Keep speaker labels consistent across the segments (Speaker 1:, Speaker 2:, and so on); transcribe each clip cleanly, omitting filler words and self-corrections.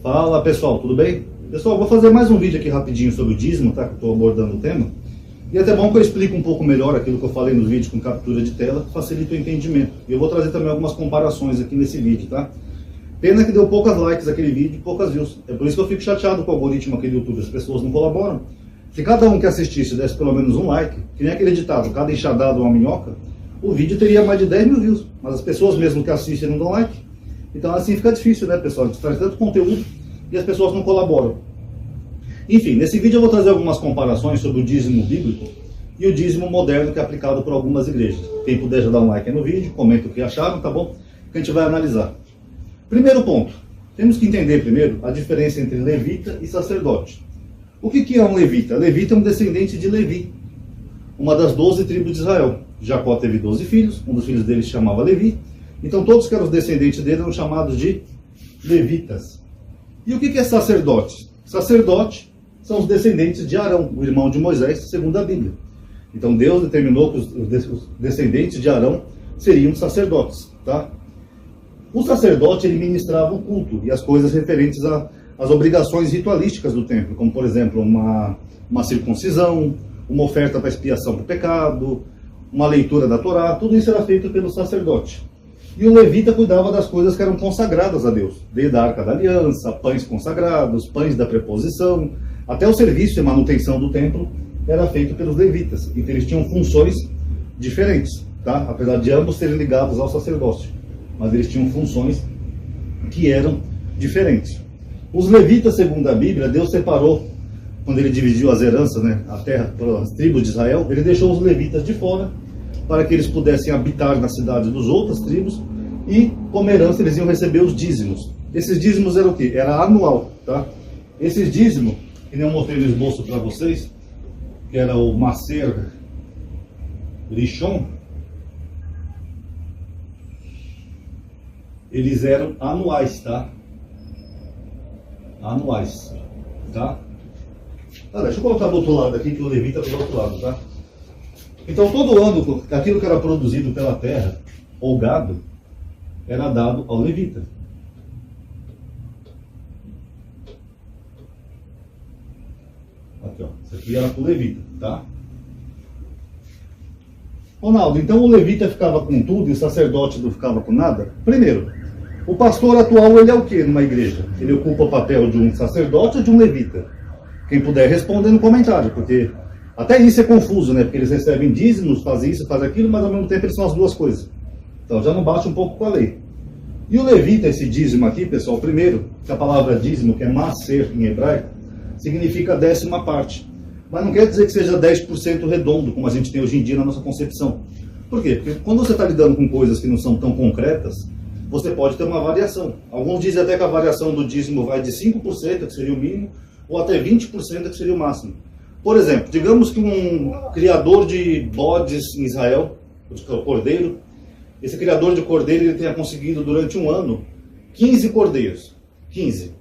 Speaker 1: Fala pessoal, tudo bem? Pessoal, vou fazer mais um vídeo aqui rapidinho sobre o dízimo, tá? Que eu estou abordando o tema. E é até bom que eu explique um pouco melhor aquilo que eu falei nos vídeos com captura de tela, que facilita o entendimento. E eu vou trazer também algumas comparações aqui nesse vídeo, tá? Pena que deu poucas likes aquele vídeo e poucas views. É por isso que eu fico chateado com o algoritmo aqui do YouTube, as pessoas não colaboram. Se cada um que assistisse desse pelo menos um like, que nem aquele ditado, cada enxadado uma minhoca, o vídeo teria mais de 10 mil views. Mas as pessoas mesmo que assistem não dão like. Então assim fica difícil, né, pessoal? A gente traz tanto conteúdo e as pessoas não colaboram. Enfim, nesse vídeo eu vou trazer algumas comparações sobre o dízimo bíblico e o dízimo moderno que é aplicado por algumas igrejas. Quem puder já dá um like aí no vídeo, comenta o que acharam, tá bom? Que a gente vai analisar. Primeiro ponto, temos que entender primeiro a diferença entre levita e sacerdote. O que é um levita? Levita é um descendente de Levi, uma das 12 tribos de Israel. Jacó teve 12 filhos, um dos filhos dele se chamava Levi, então todos que eram os descendentes dele eram chamados de levitas. E o que é sacerdote? Sacerdote são os descendentes de Arão, o irmão de Moisés, segundo a Bíblia. Então Deus determinou que os descendentes de Arão seriam sacerdotes, tá? O sacerdote ele ministrava o culto e as coisas referentes às obrigações ritualísticas do templo, como por exemplo uma circuncisão, uma oferta para expiação do pecado, uma leitura da Torá, tudo isso era feito pelo sacerdote. E o levita cuidava das coisas que eram consagradas a Deus, desde a Arca da Aliança, pães consagrados, pães da preposição, até o serviço e manutenção do templo era feito pelos levitas. Então eles tinham funções diferentes, tá? Apesar de ambos serem ligados ao sacerdócio, mas eles tinham funções que eram diferentes. Os levitas, segundo a Bíblia, Deus separou, quando ele dividiu as heranças, né, a terra para as tribos de Israel, ele deixou os levitas de fora, para que eles pudessem habitar na cidade dos outras tribos, e como herança eles iam receber os dízimos. Esses dízimos eram o quê? Era anual, tá? Esses dízimos, que nem eu mostrei no esboço para vocês, que era o Maser Rishon, eles eram anuais, tá? Anuais, tá? Deixa eu colocar do outro lado aqui, que o levita está do outro lado, tá? Então, todo ano, aquilo que era produzido pela terra, ou gado, era dado ao levita. Aqui, ó. Isso aqui era para o levita, tá? Ronaldo, então o levita ficava com tudo e o sacerdote não ficava com nada? Primeiro, o pastor atual, ele é o quê numa igreja? Ele ocupa o papel de um sacerdote ou de um levita? Quem puder responder no comentário, porque até isso é confuso, né? Porque eles recebem dízimos, fazem isso, fazem aquilo, mas ao mesmo tempo eles são as duas coisas. Então já não bate um pouco com a lei. E o levita, esse dízimo aqui, pessoal, primeiro, que a palavra dízimo, que é maser em hebraico, significa décima parte. Mas não quer dizer que seja 10% redondo, como a gente tem hoje em dia na nossa concepção. Por quê? Porque quando você está lidando com coisas que não são tão concretas, você pode ter uma variação. Alguns dizem até que a variação do dízimo vai de 5%, que seria o mínimo, ou até 20%, que seria o máximo. Por exemplo, digamos que um criador de bodes em Israel, de cordeiro, esse criador de cordeiro ele tenha conseguido durante um ano 15 cordeiros. 15.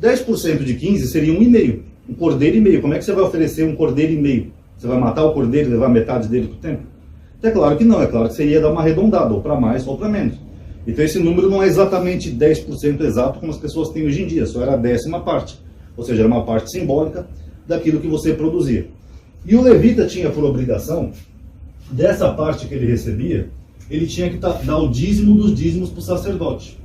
Speaker 1: 10% de 15 seria 1,5. Um cordeiro e meio. Como é que você vai oferecer um cordeiro e meio? Você vai matar o cordeiro e levar metade dele para o templo? É claro que não. É claro que você ia dar uma arredondada, ou para mais ou para menos. Então esse número não é exatamente 10% exato como as pessoas têm hoje em dia. Só era a décima parte. Ou seja, era uma parte simbólica daquilo que você produzia. E o levita tinha por obrigação, dessa parte que ele recebia, ele tinha que dar o dízimo dos dízimos para o sacerdote.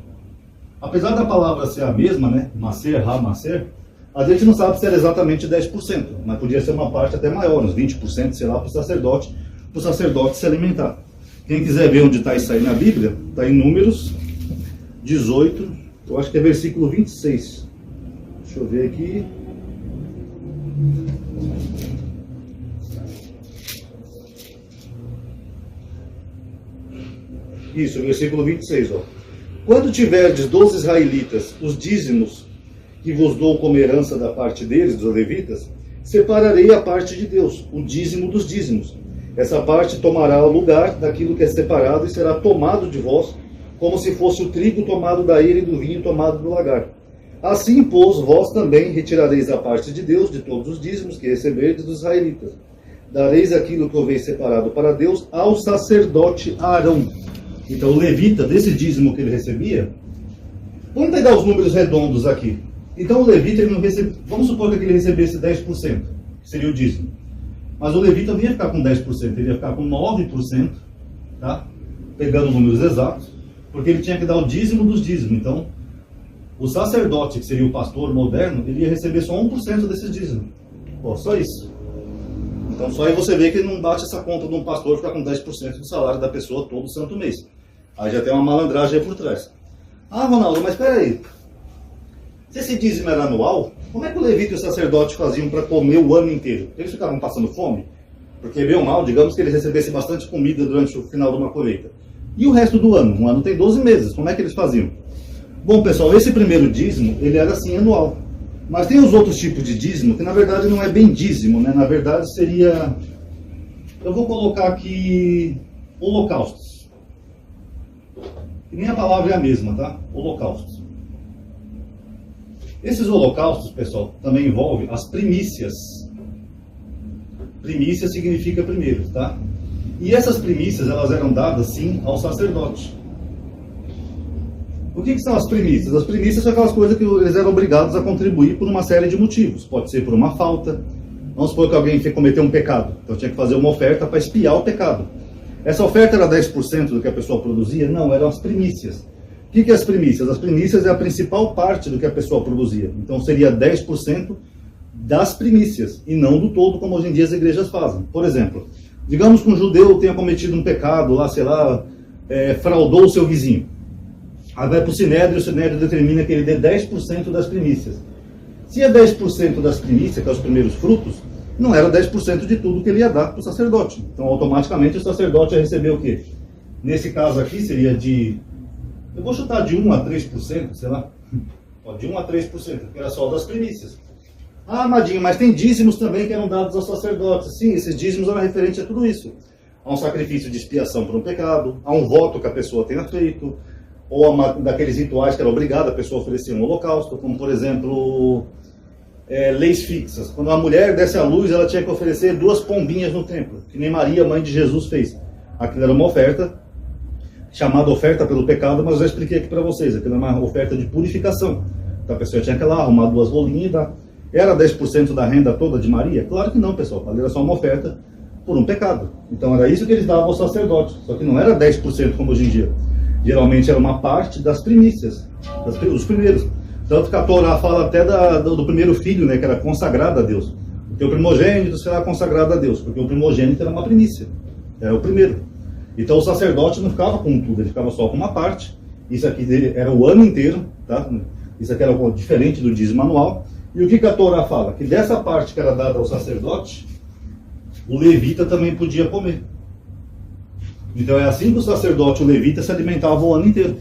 Speaker 1: Apesar da palavra ser a mesma, né, maser, ha-maser, a gente não sabe se era exatamente 10%, mas podia ser uma parte até maior, uns 20%, sei lá, para o sacerdote se alimentar. Quem quiser ver onde está isso aí na Bíblia, está em Números 18, eu acho que é versículo 26. Deixa eu ver aqui. Isso, versículo 26, ó. Quando tiverdes 12 israelitas, os dízimos que vos dou como herança da parte deles, dos levitas, separarei a parte de Deus, o dízimo dos dízimos. Essa parte tomará o lugar daquilo que é separado e será tomado de vós, como se fosse o trigo tomado da eira e do vinho tomado do lagar. Assim, pois, vós também retirareis a parte de Deus de todos os dízimos que receberdes dos israelitas. Dareis aquilo que houver separado para Deus ao sacerdote Arão. Então, o levita, desse dízimo que ele recebia, vamos pegar os números redondos aqui. Então o levita, ele não recebe, vamos supor que ele recebesse 10%, que seria o dízimo. Mas o levita não ia ficar com 10%, ele ia ficar com 9%, tá? Pegando números exatos, porque ele tinha que dar o dízimo dos dízimos. Então, o sacerdote, que seria o pastor moderno, ele ia receber só 1% desses dízimos. Pô, só isso. Então, só aí você vê que não bate essa conta de um pastor ficar com 10% do salário da pessoa todo santo mês. Aí já tem uma malandragem aí por trás. Ah, Ronaldo, mas peraí. Se esse dízimo era anual, como é que o levita e o sacerdote faziam para comer o ano inteiro? Eles ficavam passando fome? Porque, bem ou mal, digamos que eles recebessem bastante comida durante o final de uma colheita. E o resto do ano? Um ano tem 12 meses. Como é que eles faziam? Bom, pessoal, esse primeiro dízimo, ele era assim, anual. Mas tem os outros tipos de dízimo, que na verdade não é bem dízimo, né? Na verdade seria... Eu vou colocar aqui holocaustos. E nem a palavra é a mesma, tá? Holocaustos. Esses holocaustos, pessoal, também envolvem as primícias. Primícia significa primeiro, tá? E essas primícias, elas eram dadas, sim, ao sacerdote. O que são as primícias? As primícias são aquelas coisas que eles eram obrigados a contribuir por uma série de motivos. Pode ser por uma falta. Vamos supor que alguém cometeu um pecado. Então tinha que fazer uma oferta para expiar o pecado. Essa oferta era 10% do que a pessoa produzia? Não, eram as primícias. O que é as primícias? As primícias é a principal parte do que a pessoa produzia. Então seria 10% das primícias, e não do todo, como hoje em dia as igrejas fazem. Por exemplo, digamos que um judeu tenha cometido um pecado, lá, sei lá, fraudou o seu vizinho. Aí vai para o Sinédrio, e o Sinédrio determina que ele dê 10% das primícias. Se é 10% das primícias, que é os primeiros frutos, não era 10% de tudo que ele ia dar para o sacerdote. Então, automaticamente, o sacerdote ia receber o quê? Nesse caso aqui, seria de... Eu vou chutar de 1 a 3%, sei lá. De 1 a 3%, que era só das primícias. Ah, Amadinho, mas tem dízimos também que eram dados aos sacerdotes. Sim, esses dízimos eram referentes a tudo isso. A um sacrifício de expiação por um pecado, a um voto que a pessoa tenha feito, ou daqueles rituais que era obrigada a pessoa a oferecer um holocausto, como, por exemplo, leis fixas. Quando uma mulher desse à luz, ela tinha que oferecer 2 pombinhas no templo, que nem Maria, mãe de Jesus, fez. Aquilo era uma oferta, chamada oferta pelo pecado, mas eu já expliquei aqui para vocês. Aquilo era uma oferta de purificação. Então a pessoa tinha que ir lá, arrumar 2 rolinhas e dar. Era 10% da renda toda de Maria? Claro que não, pessoal. Ali era só uma oferta por um pecado. Então era isso que eles davam aos sacerdotes. Só que não era 10% como hoje em dia. Geralmente era uma parte das primícias, dos primeiros. Tanto que a Torá fala até do primeiro filho, né, que era consagrado a Deus. Porque o primogênito será consagrado a Deus. Porque o primogênito era uma primícia. Era o primeiro. Então o sacerdote não ficava com tudo, ele ficava só com uma parte. Isso aqui dele era o ano inteiro, tá? Isso aqui era diferente do dízimo anual. E o que a Torá fala? Que dessa parte que era dada ao sacerdote, o levita também podia comer. Então é assim que o sacerdote e o levita se alimentavam o ano inteiro.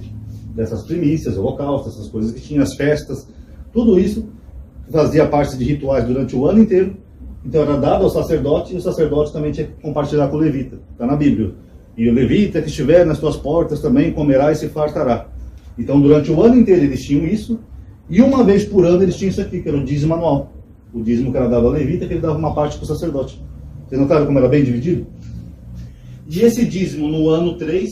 Speaker 1: Dessas primícias, holocaustos, essas coisas que tinham, as festas, tudo isso fazia parte de rituais durante o ano inteiro. Então era dado ao sacerdote e o sacerdote também tinha que compartilhar com o levita. Está na Bíblia. E o levita que estiver nas suas portas também comerá e se fartará. Então durante o ano inteiro eles tinham isso. E uma vez por ano eles tinham isso aqui, que era o dízimo anual. O dízimo que era dado ao levita, que ele dava uma parte para o sacerdote. Vocês notaram como era bem dividido? E esse dízimo no ano 3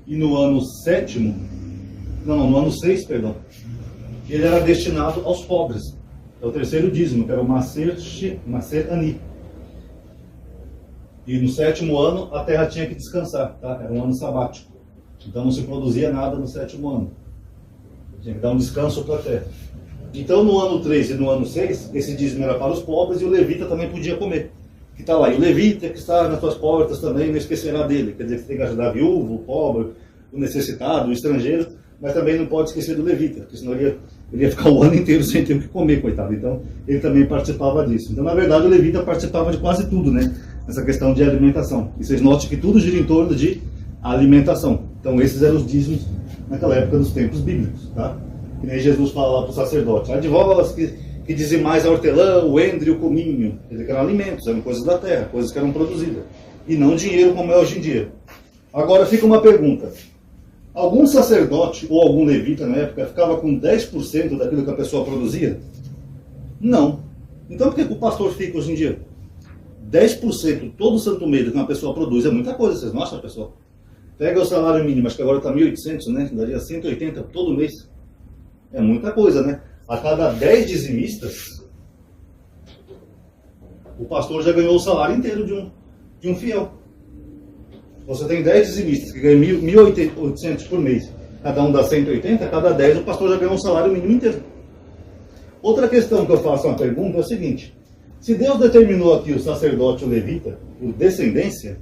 Speaker 1: e no ano 7, no ano 6, perdão, ele era destinado aos pobres. É o terceiro dízimo, que era o Maser Ani. E no 7º ano a terra tinha que descansar, tá? Era um ano sabático. Então não se produzia nada no 7º ano. Tinha que dar um descanso para a terra. Então no ano 3 e no ano 6, esse dízimo era para os pobres e o levita também podia comer. Que está lá. E o levita que está nas tuas portas também não esquecerá dele. Quer dizer, que você tem que ajudar a viúva, o pobre, o necessitado, o estrangeiro, mas também não pode esquecer do levita, porque senão ele ia ficar o ano inteiro sem ter o que comer, coitado. Então ele também participava disso. Então na verdade o levita participava de quase tudo, né? Nessa questão de alimentação. E vocês notem que tudo gira em torno de alimentação. Então esses eram os dízimos naquela época dos tempos bíblicos, tá? Que nem Jesus fala lá para o sacerdote. Advogas que dizimais a hortelã, o endre e o cominho. Quer dizer, que eram alimentos, eram coisas da terra, coisas que eram produzidas. E não dinheiro como é hoje em dia. Agora fica uma pergunta. Algum sacerdote ou algum levita na época ficava com 10% daquilo que a pessoa produzia? Não. Então por que o pastor fica hoje em dia? 10% todo santo mês que uma pessoa produz é muita coisa, vocês não acham, pessoal? Pega o salário mínimo, acho que agora está 1.800, né? Daria 180 todo mês. É muita coisa, né? A cada 10 dizimistas, o pastor já ganhou o salário inteiro de um fiel. Você tem 10 dizimistas que ganham 1.800 por mês, cada um dá 180, cada 10 o pastor já ganhou um salário mínimo inteiro. Outra questão que eu faço uma pergunta é o seguinte: se Deus determinou aqui o sacerdote e o levita por descendência,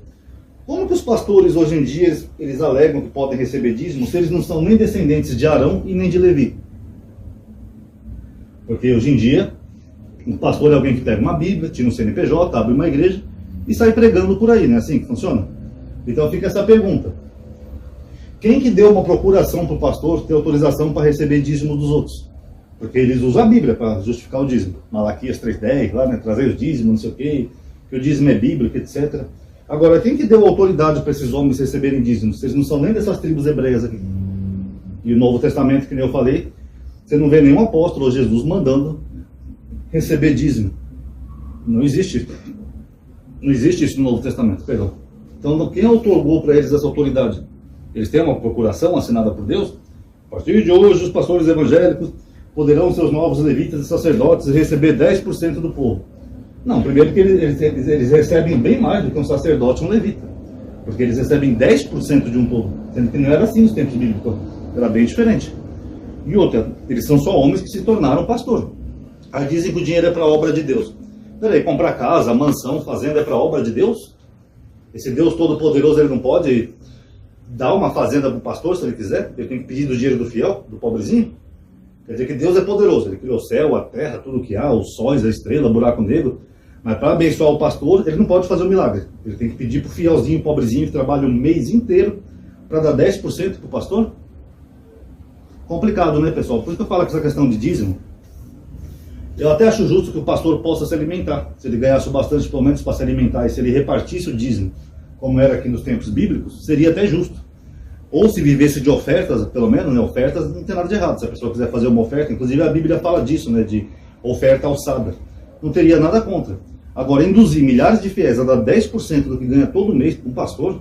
Speaker 1: como que os pastores hoje em dia eles alegam que podem receber dízimo se eles não são nem descendentes de Arão e nem de Levi? Porque hoje em dia, um pastor é alguém que pega uma Bíblia, tira um CNPJ, abre uma igreja e sai pregando por aí, não é assim que funciona? Então fica essa pergunta: quem que deu uma procuração para o pastor ter autorização para receber dízimo dos outros? Porque eles usam a Bíblia para justificar o dízimo. Malaquias 3:10, lá, né? Trazer os dízimos, não sei o quê, que o dízimo é bíblico, etc. Agora, quem que deu autoridade para esses homens receberem dízimos? Vocês não são nem dessas tribos hebreias aqui. E o Novo Testamento, que nem eu falei, você não vê nenhum apóstolo ou Jesus mandando receber dízimo. Não existe. Não existe isso no Novo Testamento, perdão. Então, quem outorgou para eles essa autoridade? Eles têm uma procuração assinada por Deus? A partir de hoje, os pastores evangélicos poderão, seus novos levitas e sacerdotes, receber 10% do povo. Não, primeiro que eles recebem bem mais do que um sacerdote e um levita. Porque eles recebem 10% de um povo. Sendo que não era assim nos tempos bíblicos. Era bem diferente. E outra, eles são só homens que se tornaram pastor. Aí dizem que o dinheiro é para a obra de Deus. Peraí, comprar casa, mansão, fazenda é para a obra de Deus? Esse Deus todo-poderoso, ele não pode dar uma fazenda para o pastor se ele quiser? Ele tem que pedir do dinheiro do fiel, do pobrezinho? Quer dizer que Deus é poderoso. Ele criou o céu, a terra, tudo que há, os sóis, a estrela, o buraco negro. Mas para abençoar o pastor, ele não pode fazer um milagre. Ele tem que pedir para o fielzinho, pobrezinho, que trabalha um mês inteiro para dar 10% para o pastor? Complicado, né, pessoal? Por isso que eu falo que essa questão de dízimo, eu até acho justo que o pastor possa se alimentar. Se ele ganhasse bastante, pelo menos, para se alimentar, e se ele repartisse o dízimo, como era aqui nos tempos bíblicos, seria até justo. Ou se vivesse de ofertas, pelo menos, né? Ofertas não tem nada de errado. Se a pessoa quiser fazer uma oferta, inclusive a Bíblia fala disso, né? De oferta alçada. Não teria nada contra. Agora, induzir milhares de fiéis a dar 10% do que ganha todo mês para um pastor,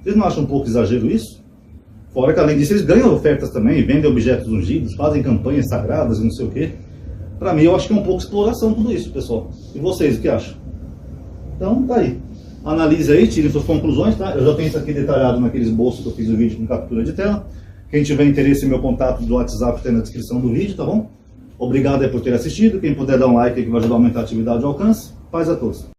Speaker 1: vocês não acham um pouco exagero isso? Fora que, além disso, eles ganham ofertas também, vendem objetos ungidos, fazem campanhas sagradas e não sei o quê. Para mim, eu acho que é um pouco exploração tudo isso, pessoal. E vocês, o que acham? Então, tá aí. Analise aí, tirem suas conclusões, tá? Eu já tenho isso aqui detalhado naquele esboço que eu fiz o vídeo com captura de tela. Quem tiver interesse, meu contato do WhatsApp tem na descrição do vídeo, tá bom? Obrigado aí por ter assistido. Quem puder dar um like aí que vai ajudar a aumentar a atividade e alcance. Paz a todos.